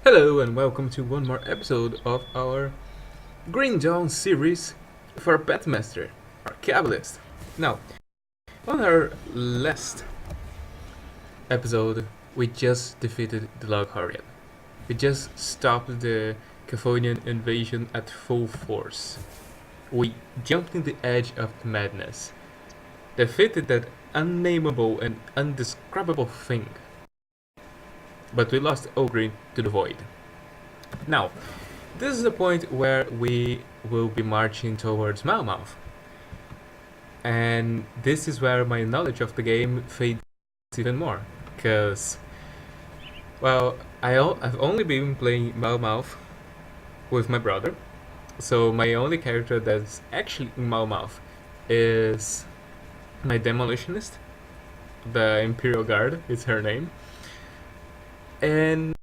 Hello and welcome to one more episode of our Green Dawn series for Petmaster, our Cabalist. Now, on our last episode, we just defeated the Loghorn. We just stopped the Caphonian invasion at full force. We jumped in the edge of madness, defeated that unnameable and undescribable thing. But we lost Ogre to the void. Now, this is the point where we will be marching towards Malmouth. And this is where my knowledge of the game fades even more. Because, well, I've only been playing Malmouth with my brother. So my only character that's actually in Malmouth is my Demolitionist. The Imperial Guard is her name. And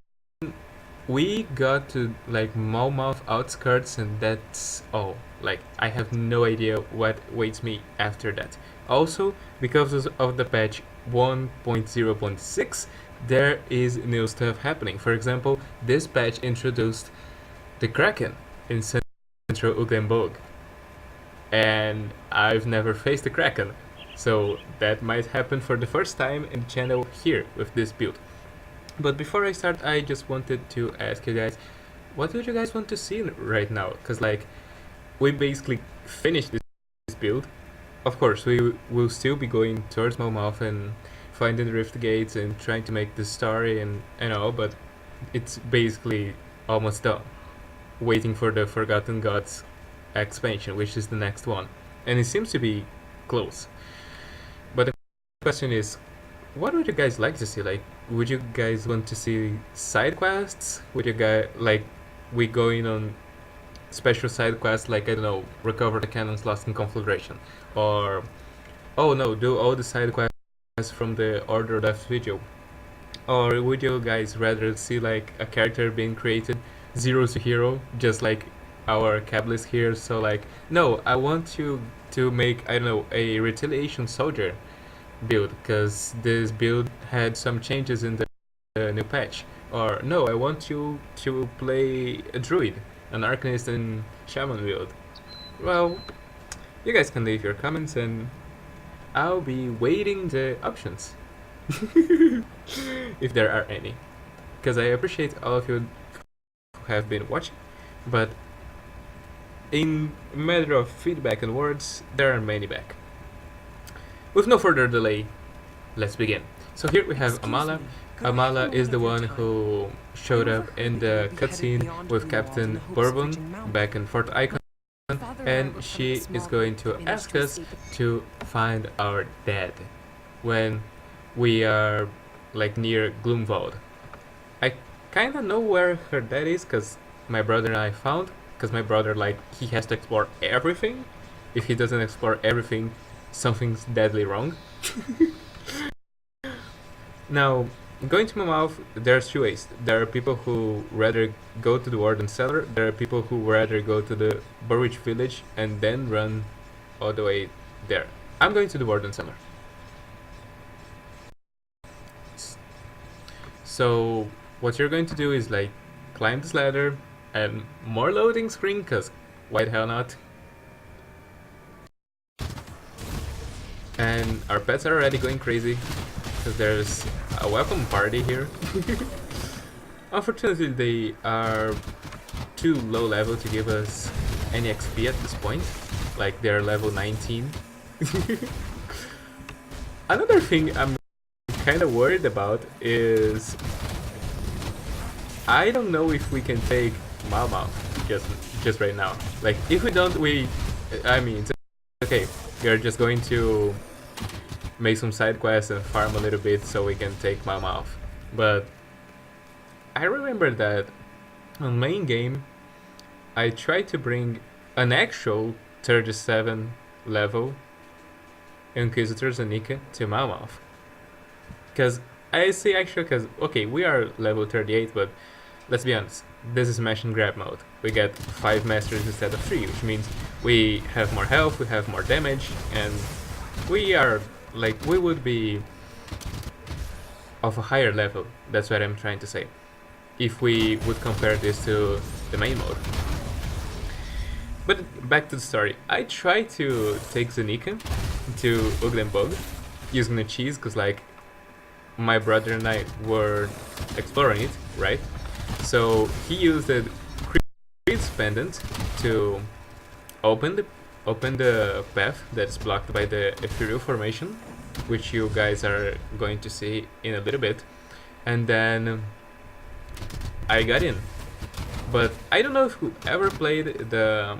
we got to like Malmouth outskirts and that's all. Like I have no idea what waits me after that. Also, because of the patch 1.0.6, there is new stuff happening. For example, this patch introduced the Kraken in Central Uglenburg. And I've never faced the Kraken. So that might happen for the first time in the channel here with this build. But before I start, I just wanted to ask you guys, what would you guys want to see right now? Because like, we basically finished this build. Of course, we will still be going towards Malmouth and finding the Rift Gates and trying to make the story and all, but it's basically almost done. Waiting for the Forgotten Gods expansion, which is the next one. And it seems to be close. But the question is, what would you guys like to see? Like, would you guys want to see side quests? Would you guys like we going on special side quests like, I don't know, recover the cannons lost in Conflagration, or oh no, do all the side quests from the Order of Death video? Or would you guys rather see like a character being created zero to hero, just like our Cabalist here? So like, no, I want you to make, I don't know, a retaliation soldier build, because this build had some changes in the new patch. Or no, I want you to play a druid, an arcanist and shaman build. Well, you guys can leave your comments and I'll be waiting the options if there are any, because I appreciate all of you who have been watching, but in matter of feedback and words, there are many back. With no further delay, let's begin. So here we have Amala. Amala is the one who showed up in the cutscene with Captain Bourbon back in Fort Icon, and she is going to ask us to find our dad when we are like near Gloomwald. I kinda know where her dad is, because my brother and I found, because my brother, like, he has to explore everything. If he doesn't explore everything, something's deadly wrong. Now, going to Malmouth, there's two ways. There are people who rather go to the Warden Cellar. There are people who rather go to the Burwich Village and then run all the way there. I'm going to the Warden Cellar. So what you're going to do is like climb this ladder and more loading screen, because why the hell not? And our pets are already going crazy, because there's a welcome party here. Unfortunately, they are too low level to give us any XP at this point. Like, they're level 19. Another thing I'm kind of worried about is I don't know if we can take Malmouth just right now. Like, if we don't, I mean, it's okay. We're just going to make some side quests and farm a little bit so we can take Malmouth. But I remember that on main game I tried to bring an actual 37 level Inquisitor Zanika to Malmouth. Because I say actual because, okay, we are level 38, but let's be honest, this is smash and grab mode. We get 5 masters instead of 3, which means we have more health, we have more damage, and we are like, we would be of a higher level. That's what I'm trying to say. if we would compare this to the main mode. But back to the story. I tried to take Zanika to Ugdenbog using the cheese, because like my brother and I were exploring it, right? So he used the Creed's pendant to open the path that's blocked by the ethereal formation, which you guys are going to see in a little bit, and then I got in. But I don't know if you ever played the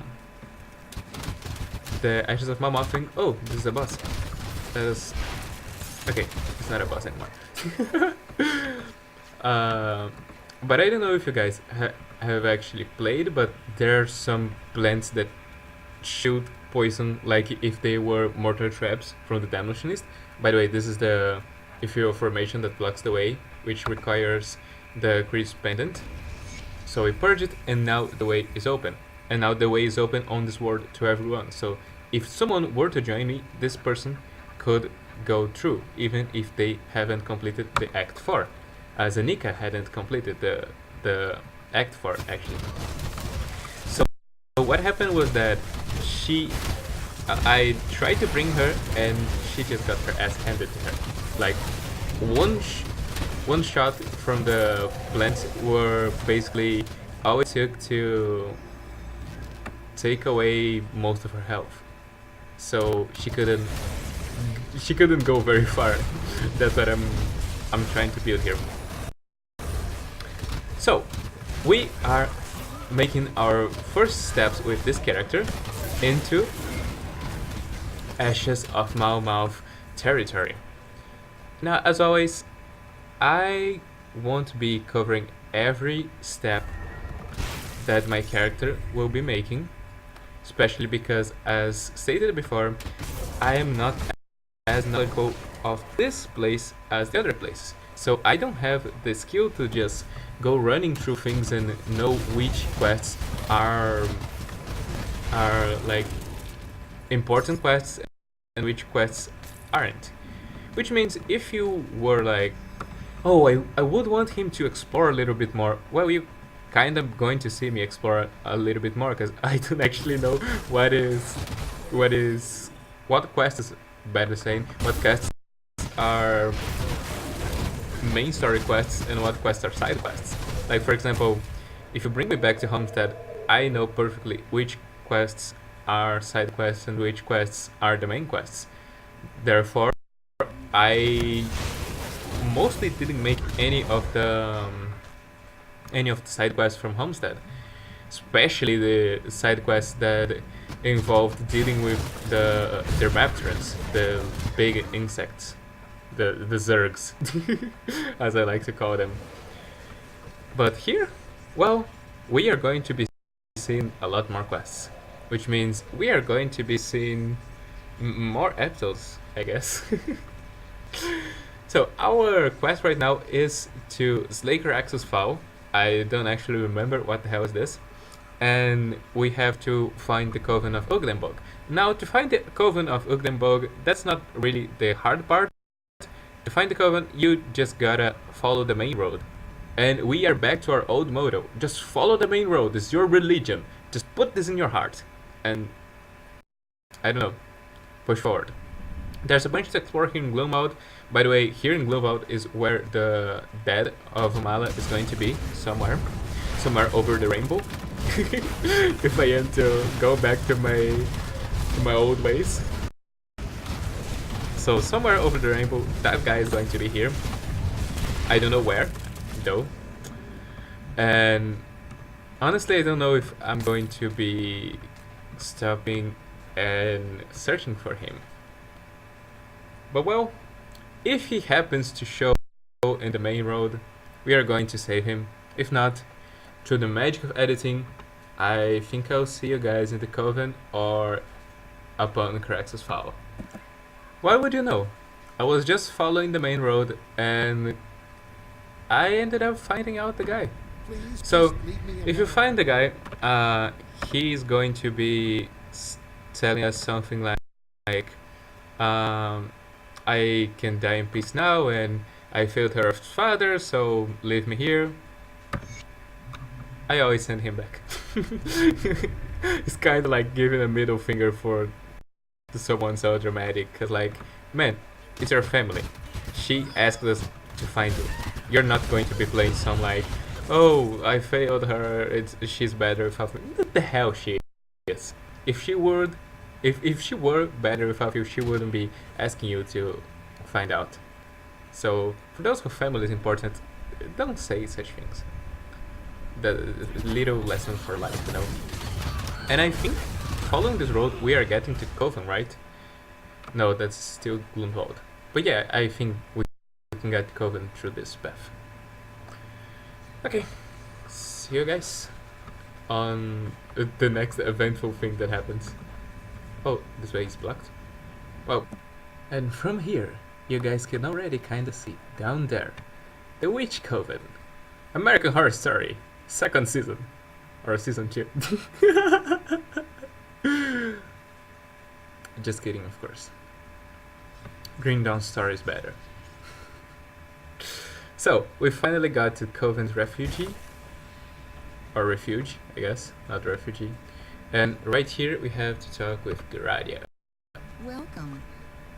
Ashes of Malmouth thing. Oh, this is a boss. Okay, it's not a boss anymore. But I don't know if you guys have actually played, but there are some plants that shoot poison like if they were mortar traps from the Damnationist. By the way, this is the ethereal formation that blocks the way, which requires the Creed's pendant. So we purge it, and now the way is open. And now the way is open on this world to everyone. So if someone were to join me, this person could go through, even if they haven't completed the Act 4. As Anika hadn't completed the Act 4, actually. So what happened was that I tried to bring her, and she just got her ass handed to her. Like, one shot from the plants were basically all it took to take away most of her health. So she couldn't go very far. That's what I'm trying to build here. So we are making our first steps with this character into Ashes of Malmouth territory. Now, as always, I won't be covering every step that my character will be making, especially because, as stated before, I am not as knowledgeable of this place as the other places. So I don't have the skill to just go running through things and know which quests are like important quests and which quests aren't. Which means if you were like, oh, I would want him to explore a little bit more, well, you kind of going to see me explore a little bit more, because I don't actually know what quest is, better saying, what quests are main story quests and what quests are side quests. Like, for example, if you bring me back to Homestead, I know perfectly which quests are side quests and which quests are the main quests. Therefore, I mostly didn't make any of the side quests from Homestead, especially the side quests that involved dealing with the Dermapterans, the big insects, the Zergs, as I like to call them. But here, well, we are going to be seeing a lot more quests, which means we are going to be seeing more episodes, I guess. So our quest right now is to slay Kraxus Fowl. I don't actually remember what the hell is this. And we have to find the Coven of Ugdenbog. Now, to find the Coven of Ugdenbog, that's not really the hard part. To find the Coven, you just gotta follow the main road. And we are back to our old motto. Just follow the main road. It's your religion. Just put this in your heart. And, I don't know, push forward. There's a bunch to explore here in Gloomwood. By the way, here in Gloomwood is where the dead of Mala is going to be. Somewhere over the rainbow. If I am to go back to my old ways. So somewhere over the rainbow, that guy is going to be here. I don't know where, though. And honestly, I don't know if I'm going to be stopping and searching for him. But well, if he happens to show in the main road, we are going to save him. If not, through the magic of editing, I think I'll see you guys in the Coven or upon Kraxus Fowl. Why would you know? I was just following the main road and I ended up finding out the guy. So, if you find the guy, he's going to be telling us something like I can die in peace now, and I failed her father, so leave me here. I always send him back. It's kind of like giving a middle finger to someone so dramatic. Cause like, man, it's your family. She asked us to find you. You're not going to be playing some like, oh, I failed her. She's better without me. What the hell she is? If she would, if she were better without you, she wouldn't be asking you to find out. So for those who family is important, don't say such things. The little lesson for life, you know. And I think following this road we are getting to Coven, right? No, that's still Gloomwald. But yeah, I think we can get Coven through this path. Okay, see you guys on the next eventful thing that happens. Oh, this way is blocked. Well, and from here, you guys can already kinda see down there the Witch Coven, American Horror Story, 2nd season, or season 2. Just kidding, of course. Green Dawn Star is better. So, we finally got to Coven's refugee. Or refuge, I guess, not refugee. And right here we have to talk with Garadia. Welcome.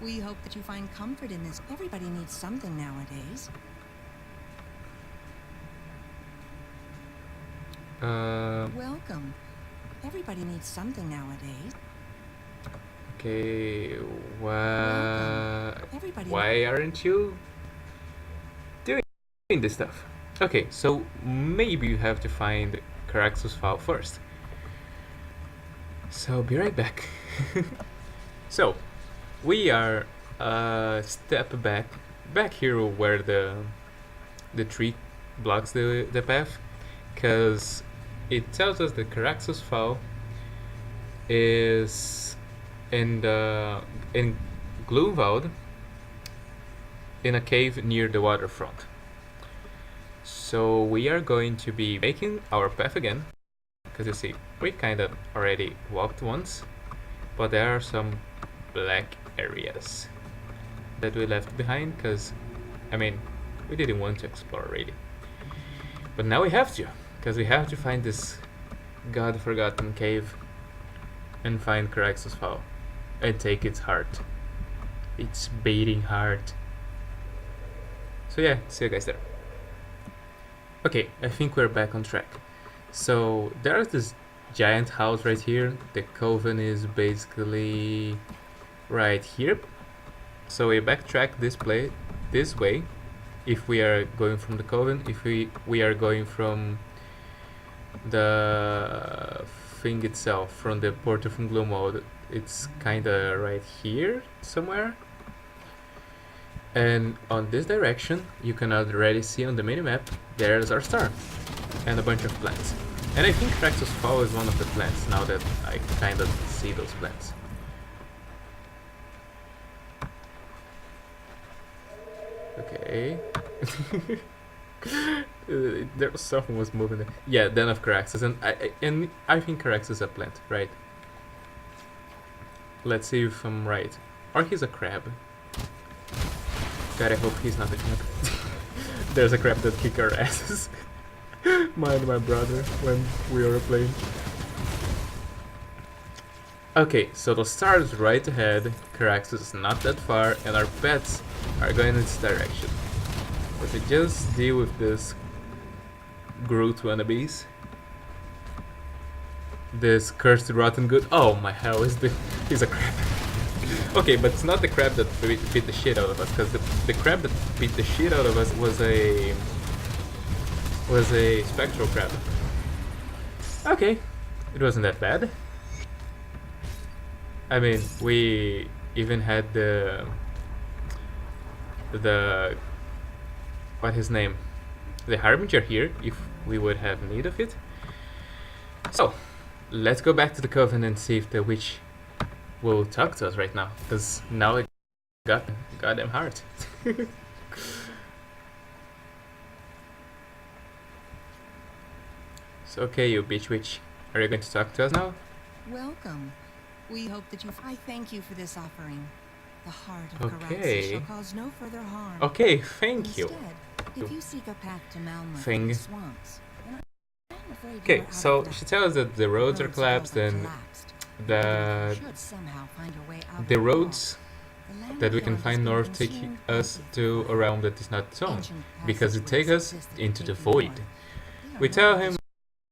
We hope that you find comfort in this. Everybody needs something nowadays. Welcome. Everybody needs something nowadays. Okay, why aren't you doing this stuff? Okay, so maybe you have to find Caraxus file first. So be right back. So we are a step back here where the tree blocks the path, because it tells us the Caraxus file is in Gloomwald, in a cave near the waterfront. So we are going to be making our path again, because you see we kind of already walked once, but there are some black areas that we left behind, because I mean we didn't want to explore really, but now we have to, because we have to find this god-forgotten cave and find Caraxus file and take its heart, its beating heart. So yeah, see you guys there. Okay, I think we're back on track. So there's this giant house right here. The Coven is basically right here. So we backtrack this way if we are going from the Coven. If we are going from the thing itself, from the portal from Gloomwald, it's kinda right here somewhere. And on this direction, you can already see on the minimap, there's our star and a bunch of plants. And I think Caraxus Fall is one of the plants, now that I kind of see those plants. Okay. There was someone was moving there. Yeah, Den of Caraxus, and I think Caraxus is a plant, right? Let's see if I'm right. Or he's a crab. God, I hope he's not a crab. There's a crab that kick our asses. Mind my brother when we were playing. Okay, so the star is right ahead, Caraxus is not that far, and our pets are going in this direction. But we just deal with this Groot wannabes. This cursed rotten good. Oh my hell, he's a crab. Okay, but it's not the crab that beat the shit out of us, because the crab that beat the shit out of us was a spectral crab. Okay, it wasn't that bad. I mean, we even had the what his name? The Harbinger here, if we would have need of it. So, let's go back to the Coven and see if the witch will talk to us right now, because now it got goddamn heart. So okay, you bitch witch, are you going to talk to us now? Welcome. We hope that I thank you for this offering. The heart of Caraxus shall cause no further harm. Okay, thank you. Instead, if you seek a path to Malmouth Thing. swamps, Okay, so she tells us that the roads are collapsed and the roads that we can find north take us to a realm that is not its own, because it takes us into the void. We tell him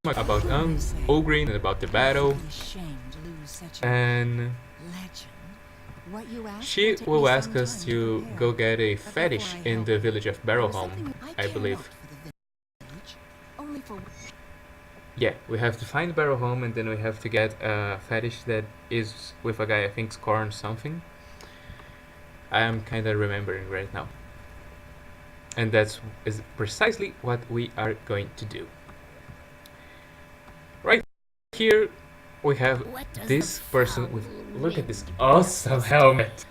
about Ogrin and about the battle, and she will ask us to go get a fetish in the village of Barrowhome, I believe. Yeah, we have to find Barrowhome and then we have to get a fetish that is with a guy, I think Scorn something. I am kinda remembering right now. And that's is precisely what we are going to do. Right here we have this person with, look at this awesome helmet.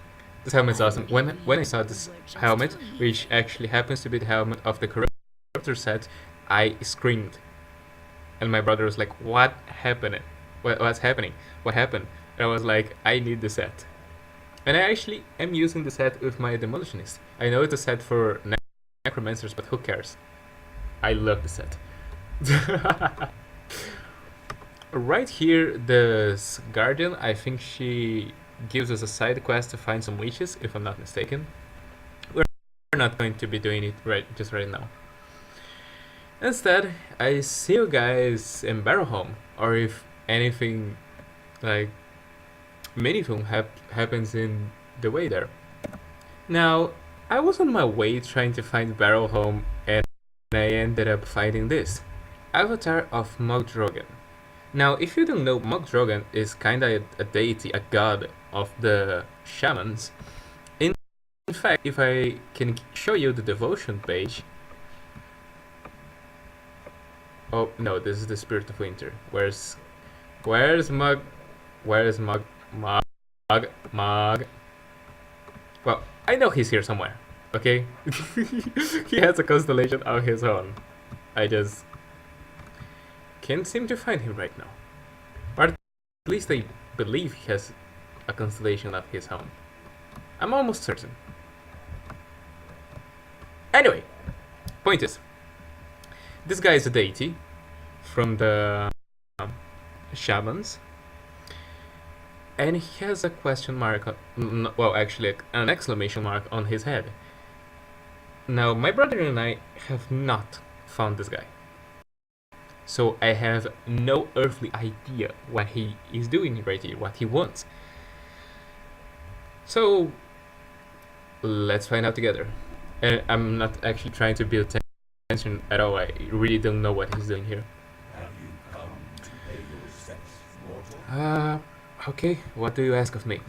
This helmet's awesome. When I saw this helmet, which actually happens to be the helmet of the Corruptor set, I screamed. And my brother was like, what happened? What's happening? What happened? And I was like, I need the set. And I actually am using the set with my Demolitionist. I know it's a set for necromancers, but who cares? I love the set. Right here, the Guardian, I think she gives us a side quest to find some witches, if I'm not mistaken. We're not going to be doing it just right now. Instead, I see you guys in Barrowhome, or if anything like Minifilm happens in the way there. Now, I was on my way trying to find Barrowhome, and I ended up finding this Avatar of Mogdrogan. Now, if you don't know, Mogdrogan is kinda a deity, a god of the shamans. In fact, if I can show you the devotion page. Oh no, this is the Spirit of Winter. Where's Mog? Where's Mog? Mog? Well, I know he's here somewhere. Okay, he has a constellation of his own. I just can't seem to find him right now. Or at least I believe he has a constellation of his own. I'm almost certain. Anyway, point is, this guy is a deity from the shamans, and he has a question mark, well actually an exclamation mark on his head. Now my brother and I have not found this guy, so I have no earthly idea what he is doing right here, what he wants. So let's find out together. And I'm not actually trying to build tension at all. I really don't know what he's doing here. Have you come to pay your respects, mortal? Okay, what do you ask of me?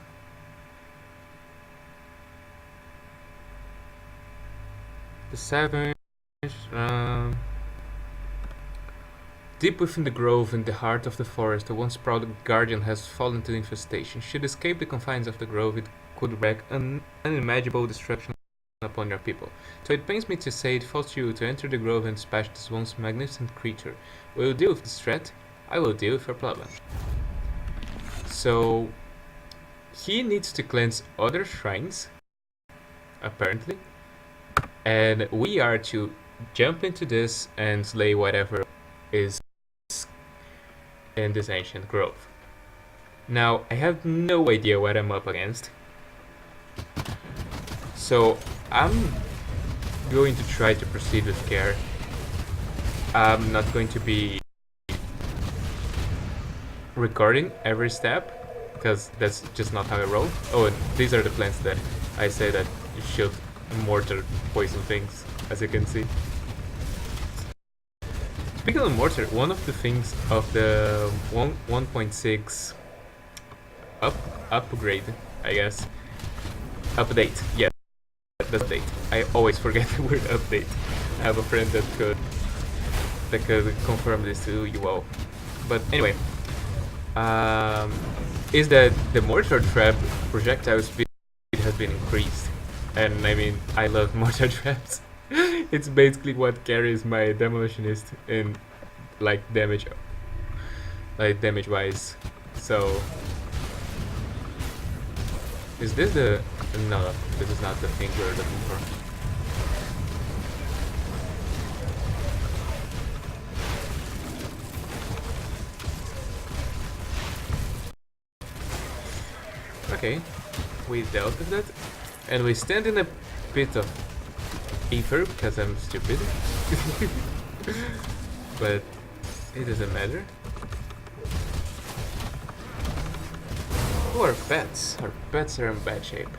The Savage, deep within the grove, in the heart of the forest, a once proud guardian has fallen to infestation. Should escape the confines of the grove, it could wreak unimaginable destruction upon your people. So it pains me to say it falls to you to enter the grove and dispatch this once magnificent creature. Will you deal with this threat? I will deal with your problem. So he needs to cleanse other shrines, apparently, and we are to jump into this and slay whatever is in this ancient grove. Now I have no idea what I'm up against, so I'm going to try to proceed with care. I'm not going to be recording every step, because that's just not how I roll. Oh, and these are the plants that I say that shoot mortar poison things, as you can see. Speaking of mortar, one of the things of the 1.6 upgrade, I guess, update, yeah, that's update. I always forget the word update. I have a friend that could confirm this to you all. But anyway, is that the mortar trap projectile speed has been increased, and I mean, I love mortar traps. It's basically what carries my demolitionist in damage wise. So is this the no, this is not the thing we're looking for. Okay, we dealt with that. And we stand in a bit of ether because I'm stupid. But it doesn't matter. Who are pets? Our pets are in bad shape.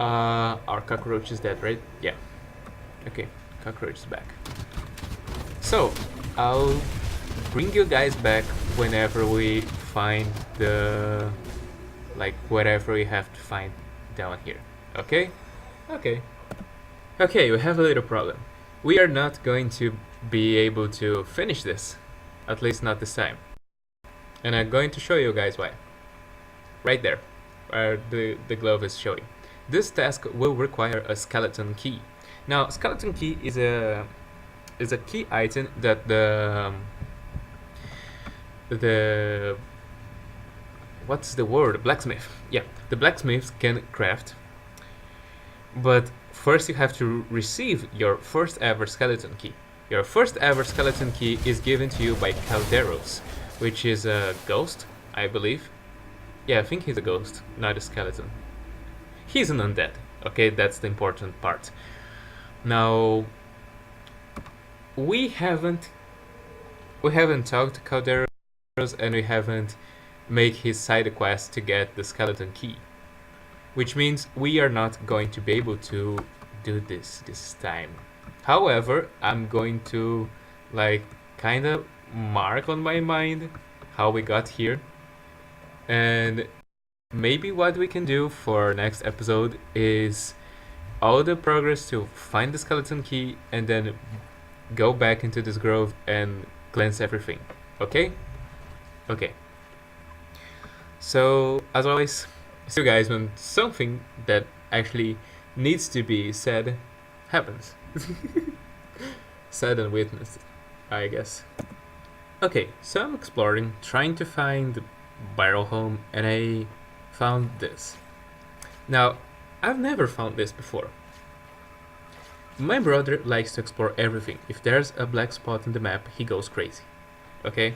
Our cockroach is dead, right? Yeah. Okay, cockroach is back. So, I'll bring you guys back whenever we find the... like, whatever we have to find down here. Okay? Okay. Okay, we have a little problem. We are not going to be able to finish this. At least not this time. And I'm going to show you guys why. Right there, where the glove is showing. This task will require a skeleton key. Now, skeleton key is a key item that the what's the word? Blacksmith. Yeah, the blacksmiths can craft. But first you have to receive your first ever skeleton key. Your first ever skeleton key is given to you by Calderos, which is a ghost, I believe. Yeah, I think he's a ghost, not a skeleton. He's an undead. Okay, that's the important part. Now, we haven't talked to Calderos, and we haven't made his side quest to get the skeleton key, which means we are not going to be able to do this time. However, I'm going to like kind of mark on my mind how we got here, and maybe what we can do for next episode is all the progress to find the skeleton key and then go back into this grove and cleanse everything. Okay? Okay. So, as always, see you guys when something that actually needs to be said happens. Said and witnessed, I guess. Okay, so I'm exploring, trying to find the barrel home, and I found this. Now, I've never found this before. My brother likes to explore everything. If there's a black spot in the map, he goes crazy. Okay?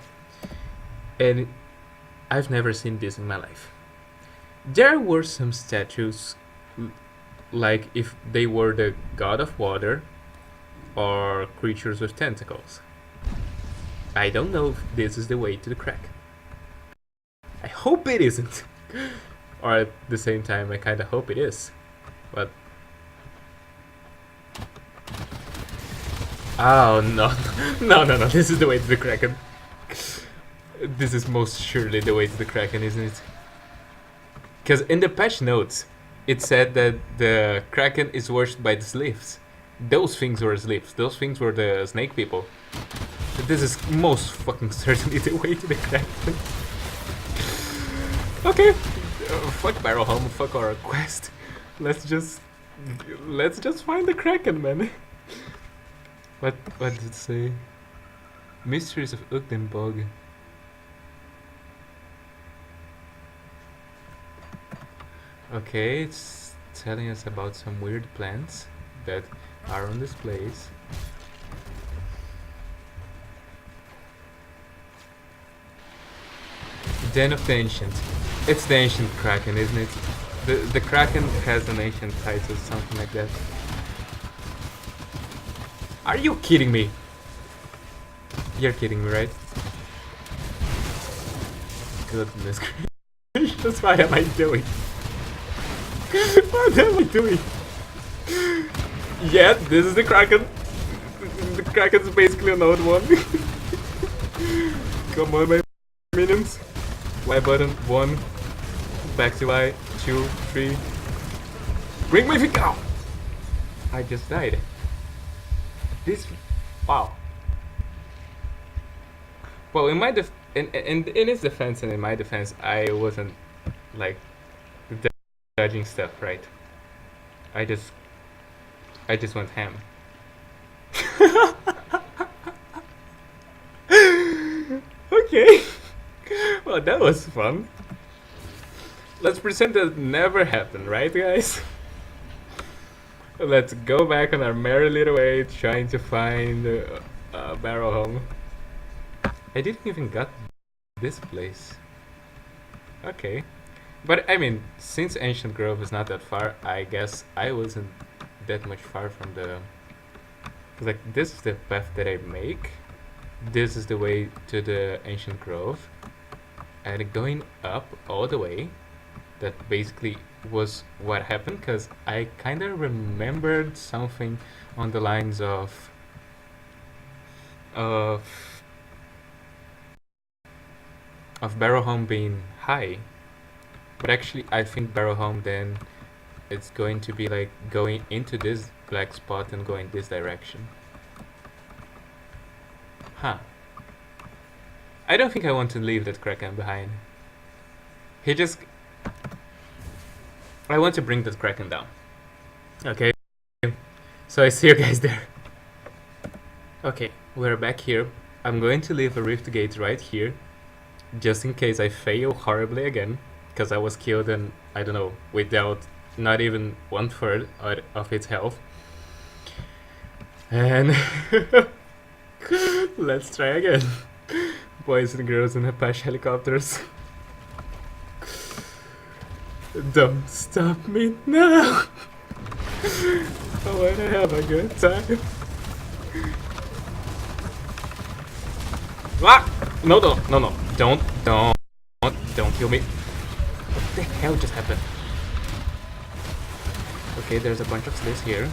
And I've never seen this in my life. There were some statues, like if they were the god of water or creatures with tentacles. I don't know if this is the way to the Kraken. I hope it isn't. Or at the same time, I kinda hope it is. But... oh no, no, this is the way to the Kraken. This is most surely the way to the Kraken, isn't it? Because in the patch notes, it said that the Kraken is worshipped by the slaves. Those things were slaves. Those things were the snake people. But this is most fucking certainly the way to the Kraken. Okay, fuck Barrel Home, fuck our quest. Let's just find the Kraken, man. What did it say? Mysteries of Ugdenbog. Okay, it's telling us about some weird plants that are on displays. Den of the Ancient. It's the Ancient Kraken, isn't it? The Kraken has an ancient title, something like that. Are you kidding me? You're kidding me, right? Goodness gracious, what am I doing? What am I doing? Yeah, this is the Kraken. The Kraken's basically an old one. Come on, my minions. Y button, 1. Back to Y, 2, 3. Bring my feet out! I just died. This... wow. Well, in my in his defense and in my defense, I wasn't like judging stuff, right? I just went ham. Okay. Well, that was fun. Let's pretend that never happened, right, guys? Let's go back on our merry little way, trying to find a barrel home. I didn't even got this place. Okay. But I mean, since Ancient Grove is not that far, I guess I wasn't that much far from the... Like, this is the path that I make. This is the way to the Ancient Grove. And going up all the way, that basically was what happened, because I kind of remembered something on the lines of Barrowhome being high. But actually, I think Barrowhome then it's going to be like going into this black spot and going this direction. Huh. I don't think I want to leave that Kraken behind. He just... I want to bring that Kraken down. Okay. So I see you guys there. Okay, we're back here. I'm going to leave a rift gate right here, just in case I fail horribly again, because I was killed and, I don't know, without not even 1/3 of its health. And let's try again. Boys and girls in Apache helicopters. Don't stop me now. I wanna have a good time. Ah! No, no, no, no. Don't kill me. What the hell just happened? Okay, there's a bunch of slaves here.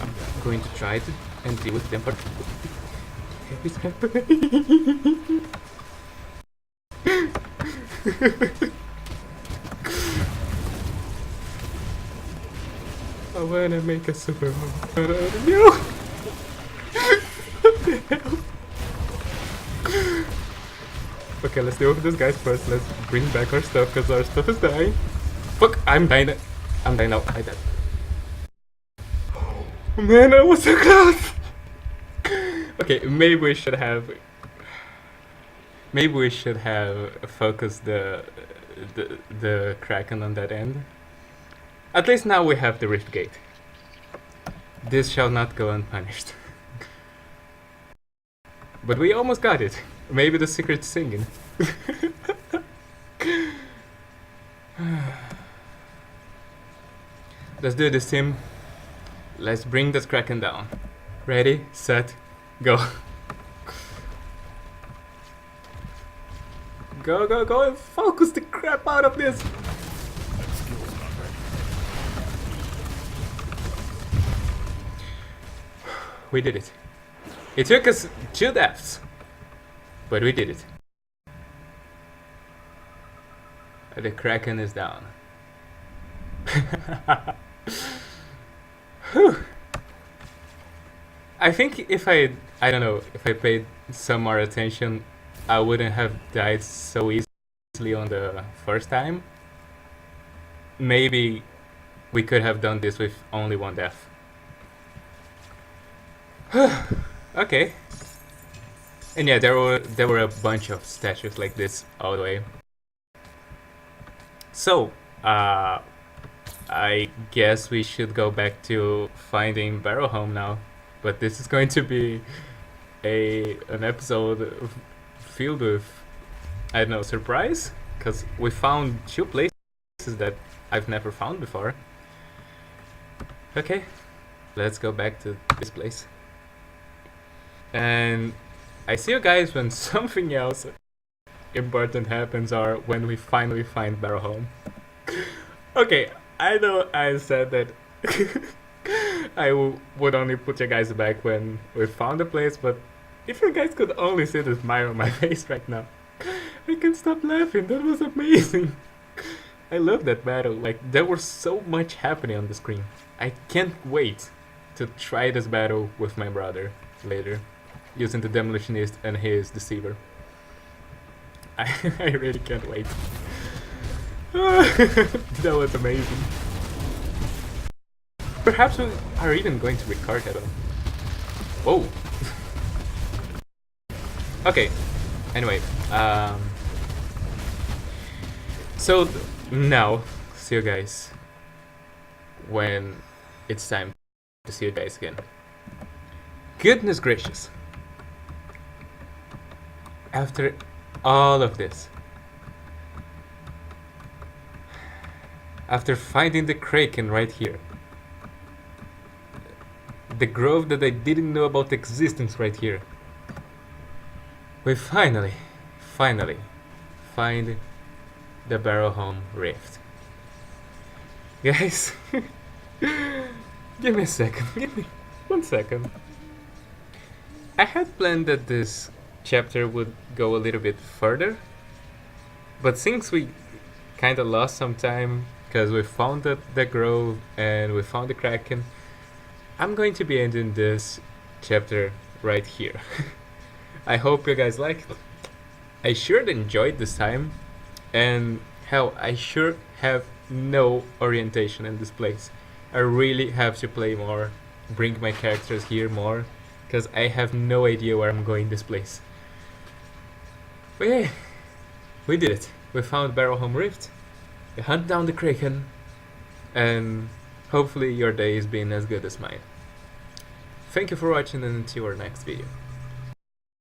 I'm going to try to deal with them, but what is happening? I wanna make a super out of you. What the hell? Okay, let's deal with this guys first. Let's bring back our stuff because our stuff is dying. Fuck, I'm dying. I'm dying now. I died. Oh, man, I was so close. Okay, maybe we should have focused the Kraken on that end. At least now we have the rift gate. This shall not go unpunished. But we almost got it. Maybe the secret's singing. Let's do this, team. Let's bring this Kraken down. Ready, set, go. Go, go, go, and focus the crap out of this. We did it. It took us 2 deaths, but we did it. The Kraken is down. I think if I don't know, if I paid some more attention, I wouldn't have died so easily on the first time. Maybe we could have done this with only 1 death. Okay. And yeah, there were a bunch of statues like this all the way. So, I guess we should go back to finding Barrowhome now. But this is going to be an episode filled with, I don't know, surprise? Because we found 2 places that I've never found before. Okay, let's go back to this place. And I see you guys when something else important happens, or when we finally find Barrowhome. Okay, I know I said that I would only put you guys back when we found the place, but if you guys could only see the smile on my face right now, I can't stop laughing. That was amazing. I love that battle. Like, there was so much happening on the screen. I can't wait to try this battle with my brother later, using the Demolitionist and his Deceiver. I really can't wait. That was amazing. Perhaps we are even going to record that one. Whoa. Okay. Anyway, so now see you guys when it's time to see you guys again. Goodness gracious. After all of this, after finding the Kraken right here, the grove that I didn't know about existence right here, we finally find the Barrowhome Rift. Guys, give me a second, give me 1 second. I had planned that this chapter would go a little bit further, but since we kinda lost some time because we found the grove and we found the Kraken, I'm going to be ending this chapter right here. I hope you guys liked it. I sure enjoyed this time, and hell, I sure have no orientation in this place. I really have to play more, bring my characters here more, because I have no idea where I'm going this place. But yeah, we did it. We found Barrowhome Rift, we hunt down the Kraken, and hopefully your day has been as good as mine. Thank you for watching, and until our next video.